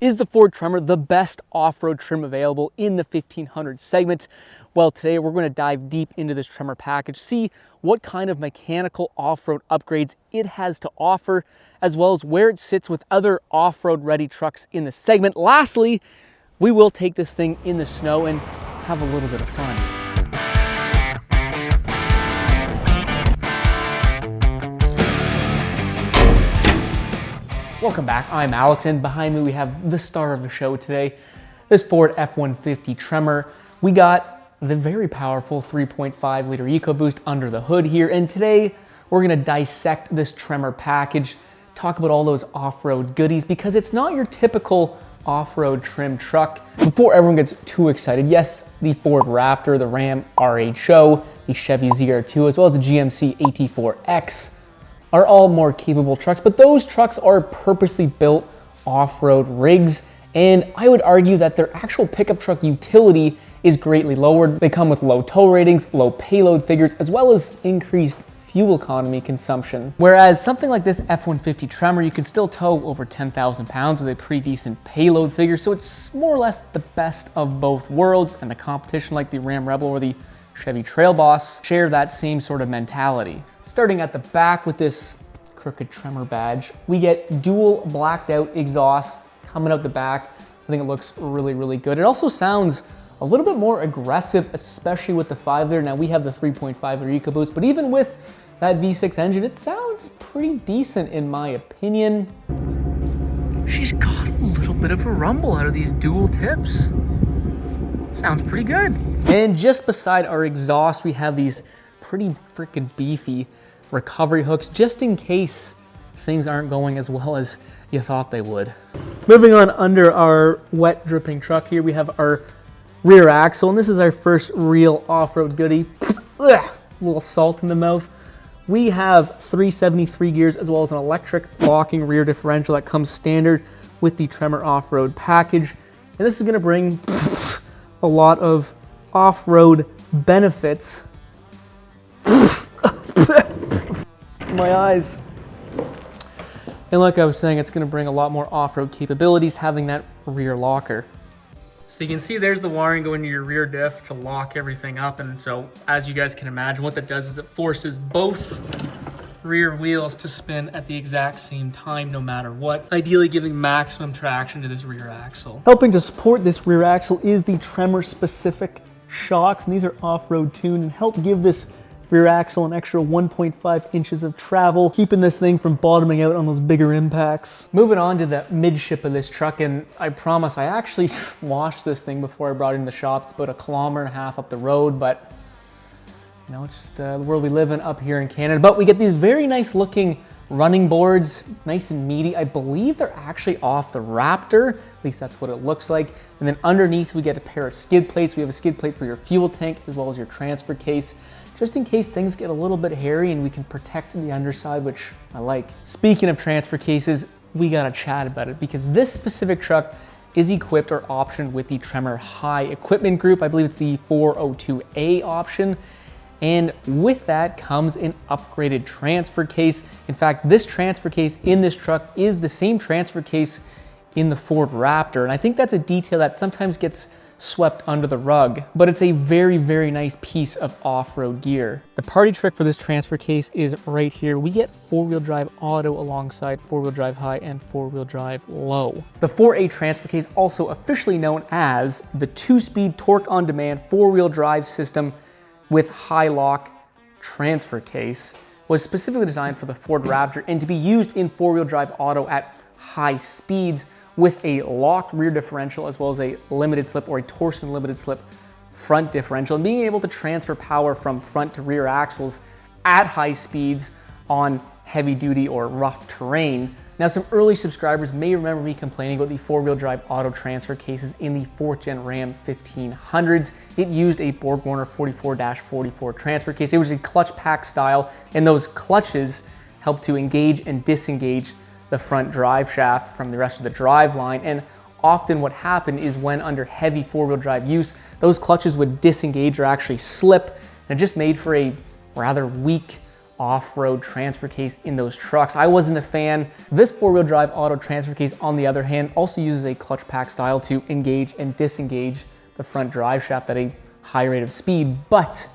Is the Ford Tremor the best off-road trim available in the 1500 segment? Well, today we're going to dive deep into this Tremor package, see what kind of mechanical off-road upgrades it has to offer, as well as where it sits with other off-road ready trucks in the segment. Lastly, we will take this thing in the snow and have a little bit of fun. Welcome back, I'm Alex, and behind me we have the star of the show today, this Ford F-150 Tremor. We got the very powerful 3.5 liter EcoBoost under the hood here, and today we're gonna dissect this Tremor package, talk about all those off-road goodies, because it's not your typical off-road trim truck. Before everyone gets too excited, yes, the Ford Raptor, the Ram RHO, the Chevy ZR2, as well as the GMC AT4X, are all more capable trucks, but those trucks are purposely built off-road rigs, and I would argue that their actual pickup truck utility is greatly lowered. They come with low tow ratings, low payload figures, as well as increased fuel economy consumption. Whereas something like this F-150 Tremor, you can still tow over 10,000 pounds with a pretty decent payload figure, so it's more or less the best of both worlds, and the competition like the Ram Rebel or the Chevy Trail Boss share that same sort of mentality. Starting at the back with this crooked Tremor badge, we get dual blacked out exhaust coming out the back. I think it looks really, really good. It also sounds a little bit more aggressive, especially with the 5 liter. Now we have the 3.5 liter EcoBoost, but even with that V6 engine, it sounds pretty decent in my opinion. She's got a little bit of a rumble out of these dual tips. Sounds pretty good. And just beside our exhaust, we have these pretty freaking beefy recovery hooks, just in case things aren't going as well as you thought they would. Moving on under our wet dripping truck here, we have our rear axle, and this is our first real off-road goodie. Ugh, a little salt in the mouth. We have 373 gears as well as an electric locking rear differential that comes standard with the Tremor off-road package. And this is gonna bring a lot of off-road benefits. My eyes. And like I was saying, it's gonna bring a lot more off-road capabilities having that rear locker. So you can see there's the wiring going to your rear diff to lock everything up. And so as you guys can imagine, what that does is it forces both rear wheels to spin at the exact same time, no matter what, ideally giving maximum traction to this rear axle. Helping to support this rear axle is the Tremor specific shocks, and these are off-road tuned and help give this rear axle an extra 1.5 inches of travel, keeping this thing from bottoming out on those bigger impacts. Moving on to the midship of this truck, and I promise I actually washed this thing before I brought it in the shop. It's about 1.5 kilometers up the road, but you know, it's just the world we live in up here in Canada. But we get these very nice looking running boards, nice and meaty. I believe they're actually off the Raptor, at least that's what it looks like. And then underneath we get a pair of skid plates. We have a skid plate for your fuel tank as well as your transfer case, just in case things get a little bit hairy, and we can protect the underside, which I like. Speaking of transfer cases, we gotta chat about it because this specific truck is equipped or optioned with the Tremor High Equipment Group. I believe it's the 402A option. And with that comes an upgraded transfer case. In fact, this transfer case in this truck is the same transfer case in the Ford Raptor. And I think that's a detail that sometimes gets swept under the rug, but it's a very, very nice piece of off-road gear. The party trick for this transfer case is right here. We get 4-wheel drive auto alongside 4-wheel drive high and 4-wheel drive low. The 4A transfer case, also officially known as the 2-speed torque on demand 4-wheel drive system with high lock transfer case, was specifically designed for the Ford Raptor and to be used in 4-wheel drive auto at high speeds with a locked rear differential as well as a limited slip or a Torsen limited slip front differential, and being able to transfer power from front to rear axles at high speeds on heavy duty or rough terrain. Now, some early subscribers may remember me complaining about the 4-wheel drive auto transfer cases in the 4th gen Ram 1500s. It used a BorgWarner 44-44 transfer case. It was a clutch pack style, and those clutches helped to engage and disengage the front drive shaft from the rest of the drive line. And often what happened is when under heavy 4-wheel drive use, those clutches would disengage or actually slip, and it just made for a rather weak off-road transfer case in those trucks. I wasn't a fan. This four-wheel drive auto transfer case, on the other hand, also uses a clutch pack style to engage and disengage the front drive shaft at a high rate of speed. But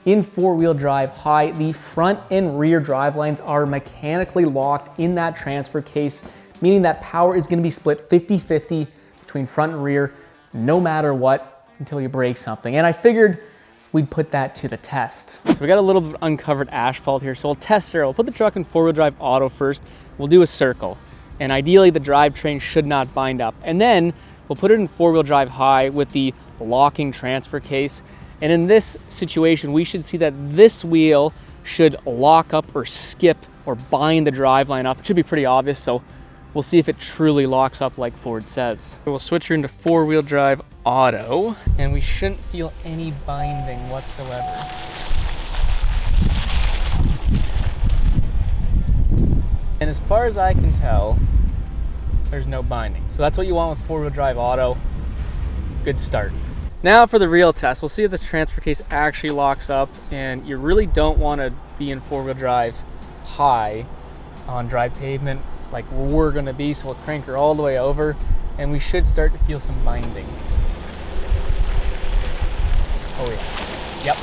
in four-wheel drive high, the front and rear drive lines are mechanically locked in that transfer case, meaning that power is gonna be split 50-50 between front and rear, no matter what, until you break something. And I figured we'd put that to the test. So we got a little bit of uncovered asphalt here, so we'll test it. We'll put the truck in four-wheel drive auto first. We'll do a circle, and ideally the drivetrain should not bind up. And then we'll put it in four-wheel drive high with the locking transfer case. And in this situation, we should see that this wheel should lock up or skip or bind the driveline up. It should be pretty obvious, so we'll see if it truly locks up like Ford says. So we'll switch her into four-wheel drive auto, and we shouldn't feel any binding whatsoever. And as far as I can tell, there's no binding. So that's what you want with four-wheel drive auto. Good start. Now for the real test, we'll see if this transfer case actually locks up, and you really don't want to be in four-wheel drive high on dry pavement like we're gonna be, so we'll crank her all the way over, and we should start to feel some binding. Oh yeah, yep.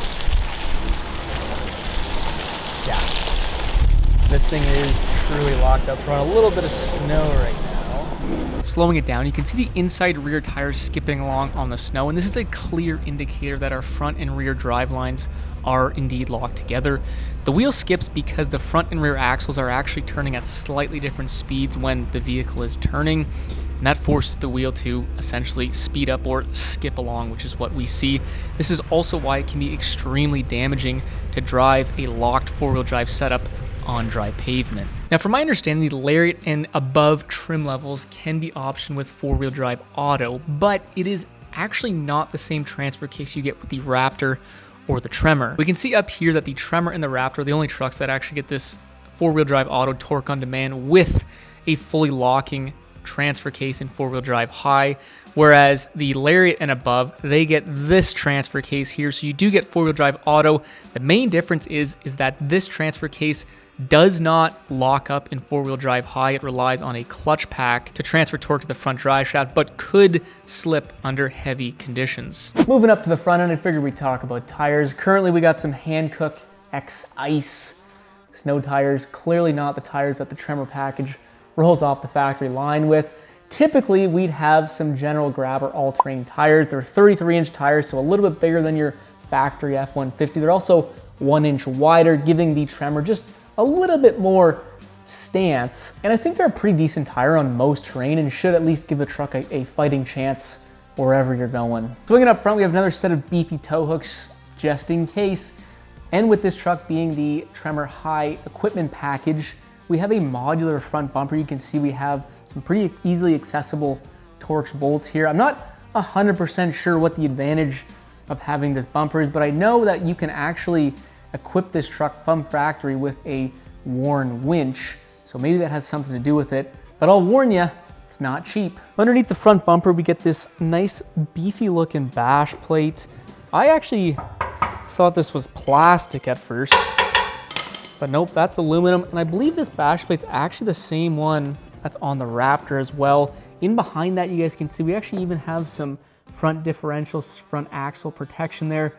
Yeah, this thing is truly locked up. So we're on a little bit of snow right now. Slowing it down, you can see the inside rear tires skipping along on the snow, and this is a clear indicator that our front and rear drive lines are indeed locked together. The wheel skips because the front and rear axles are actually turning at slightly different speeds when the vehicle is turning, and that forces the wheel to essentially speed up or skip along, which is what we see. This is also why it can be extremely damaging to drive a locked four-wheel drive setup on dry pavement. Now, from my understanding, the lariat and above trim levels can be optioned with four-wheel drive auto, but it is actually not the same transfer case you get with the Raptor or the Tremor. We can see up here that the Tremor and the Raptor are the only trucks that actually get this four-wheel drive auto torque on demand with a fully locking transfer case in four-wheel drive high, whereas the Lariat and above, they get this transfer case here. So you do get four-wheel drive auto. The main difference is that this transfer case does not lock up in four-wheel drive high. It relies on a clutch pack to transfer torque to the front drive shaft, but could slip under heavy conditions. Moving up to the front end, I figured we'd talk about tires. Currently, we got some Hankook X Ice snow tires. Clearly not the tires that the Tremor package rolls off the factory line with. Typically, we'd have some General Grabber all-terrain tires. They're 33-inch tires, so a little bit bigger than your factory F-150. They're also 1 inch wider, giving the Tremor just a little bit more stance. And I think they're a pretty decent tire on most terrain and should at least give the truck a fighting chance wherever you're going. Swinging up front, we have another set of beefy tow hooks just in case. And with this truck being the Tremor High equipment package, we have a modular front bumper. You can see we have some pretty easily accessible Torx bolts here. I'm not 100% sure what the advantage of having this bumper is, but I know that you can actually equip this truck from factory with a Warn winch. So maybe that has something to do with it, but I'll warn you, it's not cheap. Underneath the front bumper, we get this nice beefy looking bash plate. I actually thought this was plastic at first, but nope, that's aluminum. And I believe this bash plate's actually the same one that's on the Raptor as well. In behind that, you guys can see we actually even have some front differentials, front axle protection there,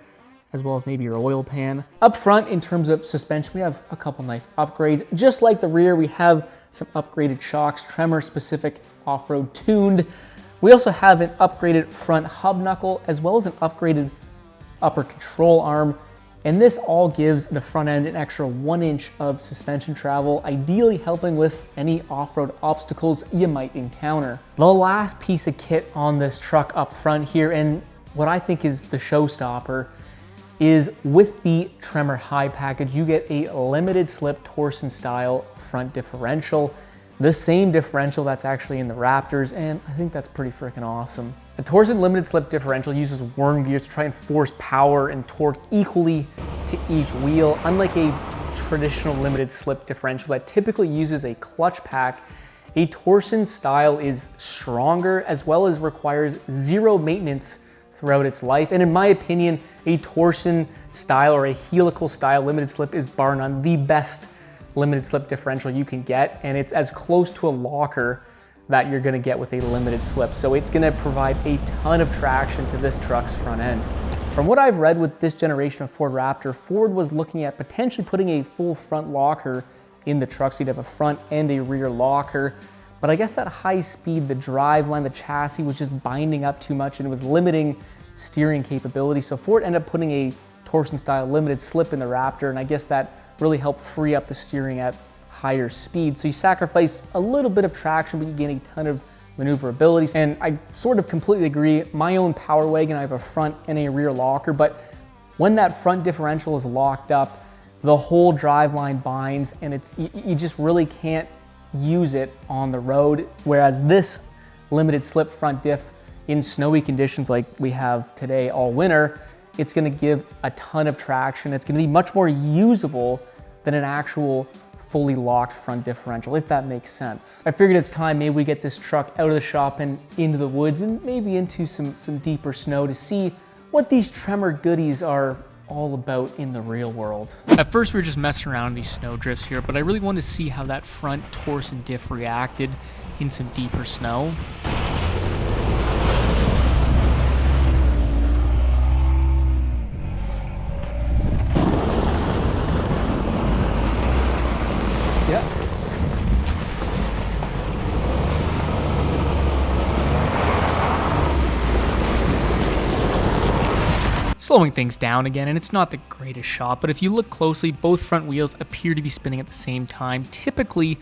as well as maybe your oil pan. Up front, in terms of suspension, we have a couple nice upgrades. Just like the rear, we have some upgraded shocks, Tremor specific off-road tuned. We also have an upgraded front hub knuckle, as well as an upgraded upper control arm. And this all gives the front end an extra 1 inch of suspension travel, ideally helping with any off-road obstacles you might encounter. The last piece of kit on this truck up front here, and what I think is the showstopper, is with the Tremor High package, you get a limited slip Torsen style front differential, the same differential that's actually in the Raptors, and I think that's pretty freaking awesome. The Torsen limited slip differential uses Warn gears to try and force power and torque equally to each wheel, unlike a traditional limited slip differential that typically uses a clutch pack. A Torsen style is stronger, as well as requires zero maintenance throughout its life. And in my opinion, a Torsen style or a helical style limited slip is bar none the best limited slip differential you can get. And it's as close to a locker that you're gonna get with a limited slip. So it's gonna provide a ton of traction to this truck's front end. From what I've read with this generation of Ford Raptor, Ford was looking at potentially putting a full front locker in the truck, so you'd have a front and a rear locker. But I guess at high speed, the driveline, the chassis was just binding up too much and it was limiting steering capability. So Ford ended up putting a Torsen style limited slip in the Raptor, and I guess that really helped free up the steering at higher speed. So you sacrifice a little bit of traction, but you gain a ton of maneuverability. And I sort of completely agree. My own Power Wagon, I have a front and a rear locker, but when that front differential is locked up, the whole driveline binds and you just really can't use it on the road. Whereas this limited slip front diff in snowy conditions like we have today all winter, it's gonna give a ton of traction. It's gonna be much more usable than an actual fully locked front differential, if that makes sense. I figured it's time maybe we get this truck out of the shop and into the woods and maybe into some deeper snow to see what these Tremor goodies are all about in the real world. At first we were just messing around in these snow drifts here, but I really wanted to see how that front Torsen diff reacted in some deeper snow. Slowing things down again, and it's not the greatest shot, but if you look closely, both front wheels appear to be spinning at the same time. Typically,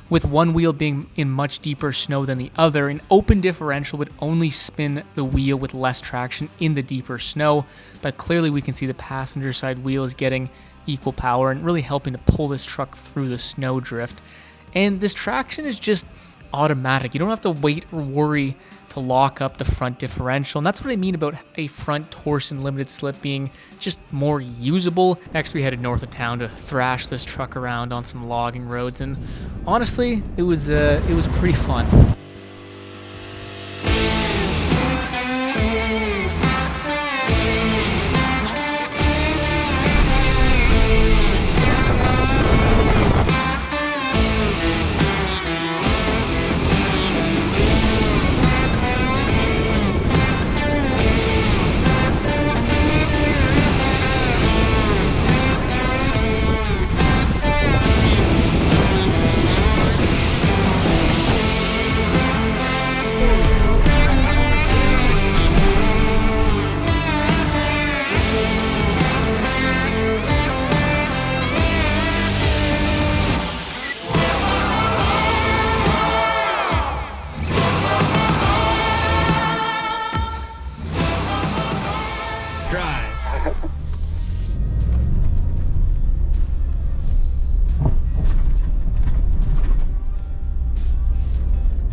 with one wheel being in much deeper snow than the other, an open differential would only spin the wheel with less traction in the deeper snow, but clearly we can see the passenger side wheel is getting equal power and really helping to pull this truck through the snow drift. And this traction is just automatic. You don't have to wait or worry to lock up the front differential, and that's what I mean about a front Torsen limited slip being just more usable. Next we headed north of town to thrash this truck around on some logging roads, and honestly it was pretty fun.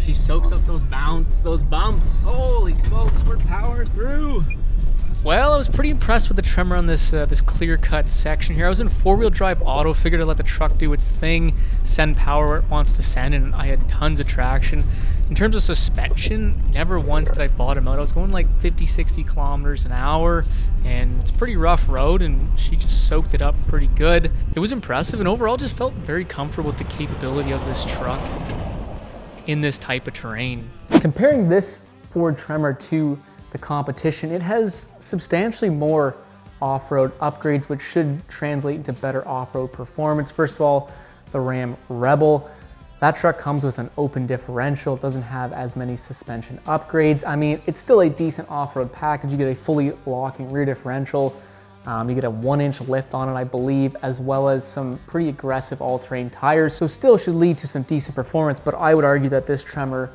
She soaks up those bumps. Holy smokes, we're powering through. Well, I was pretty impressed with the Tremor on this clear-cut section here. I was in four-wheel drive auto, figured I'd let the truck do its thing, send power where it wants to send, and I had tons of traction. In terms of suspension, never once did I bottom out. I was going like 50, 60 kilometers an hour, and it's a pretty rough road, and she just soaked it up pretty good. It was impressive, and overall just felt very comfortable with the capability of this truck in this type of terrain. Comparing this Ford Tremor to the competition, it has substantially more off-road upgrades, which should translate into better off-road performance. First of all, the Ram Rebel. That truck comes with an open differential. It doesn't have as many suspension upgrades. I mean, it's still a decent off-road package. You get a fully locking rear differential. You get a 1-inch lift on it, I believe, as well as some pretty aggressive all-terrain tires. So still should lead to some decent performance, but I would argue that this Tremor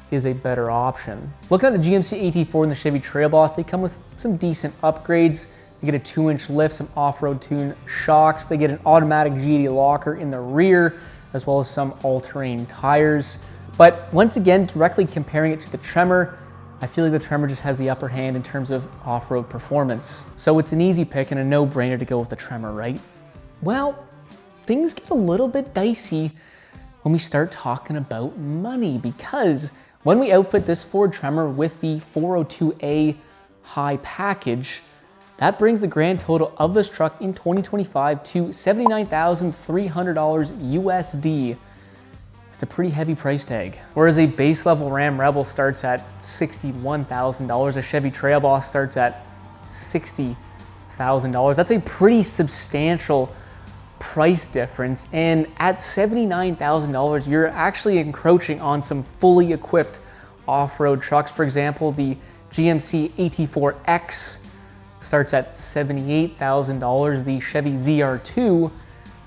is a better option. Looking at the GMC AT4 and the Chevy Trail Boss, they come with some decent upgrades. You get a 2-inch lift, some off-road tune shocks. They get an automatic GD locker in the rear, as well as some all-terrain tires. But once again, directly comparing it to the Tremor, I feel like the Tremor just has the upper hand in terms of off-road performance. So it's an easy pick and a no-brainer to go with the Tremor, right? Well, things get a little bit dicey when we start talking about money, because when we outfit this Ford Tremor with the 402A high package, that brings the grand total of this truck in 2025 to $79,300 USD. It's a pretty heavy price tag. Whereas a base level Ram Rebel starts at $61,000, a Chevy Trail Boss starts at $60,000. That's a pretty substantial price difference. And at $79,000, you're actually encroaching on some fully equipped off-road trucks. For example, the GMC AT4X starts at $78,000. The Chevy ZR2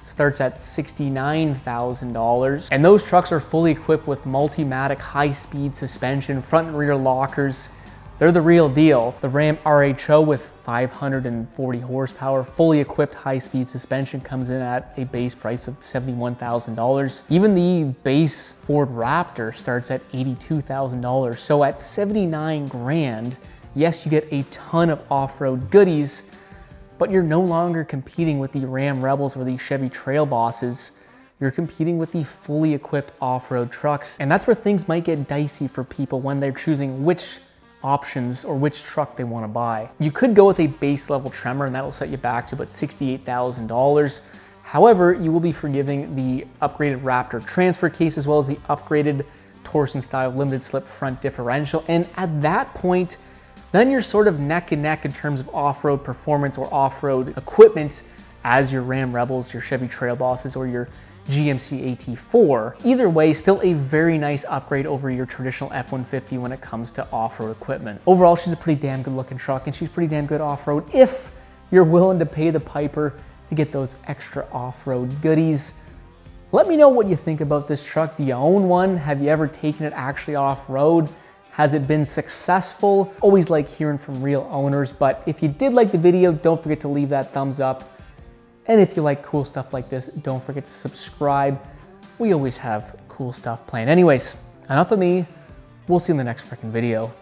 starts at $69,000. And those trucks are fully equipped with Multimatic high-speed suspension, front and rear lockers. They're the real deal. The Ram RHO with 540 horsepower, fully equipped high-speed suspension comes in at a base price of $71,000. Even the base Ford Raptor starts at $82,000. So at 79 grand, yes, you get a ton of off-road goodies, but you're no longer competing with the Ram Rebels or the Chevy Trail Bosses. You're competing with the fully equipped off-road trucks. And that's where things might get dicey for people when they're choosing which options or which truck they want to buy. You could go with a base level Tremor and that'll set you back to about $68,000. However, you will be forgiving the upgraded Raptor Transfer-Case as well as the upgraded Torsen style limited slip front differential. And at that point, then you're sort of neck and neck in terms of off-road performance or off-road equipment as your Ram Rebels, your Chevy Trail Bosses, or your GMC AT4. Either way, still a very nice upgrade over your traditional F-150 when it comes to off-road equipment. Overall, she's a pretty damn good looking truck and she's pretty damn good off-road if you're willing to pay the piper to get those extra off-road goodies. Let me know what you think about this truck. Do you own one? Have you ever taken it actually off-road? Has it been successful? Always like hearing from real owners, but if you did like the video, don't forget to leave that thumbs up. And if you like cool stuff like this, don't forget to subscribe. We always have cool stuff planned. Anyways, enough of me. We'll see you in the next freaking video.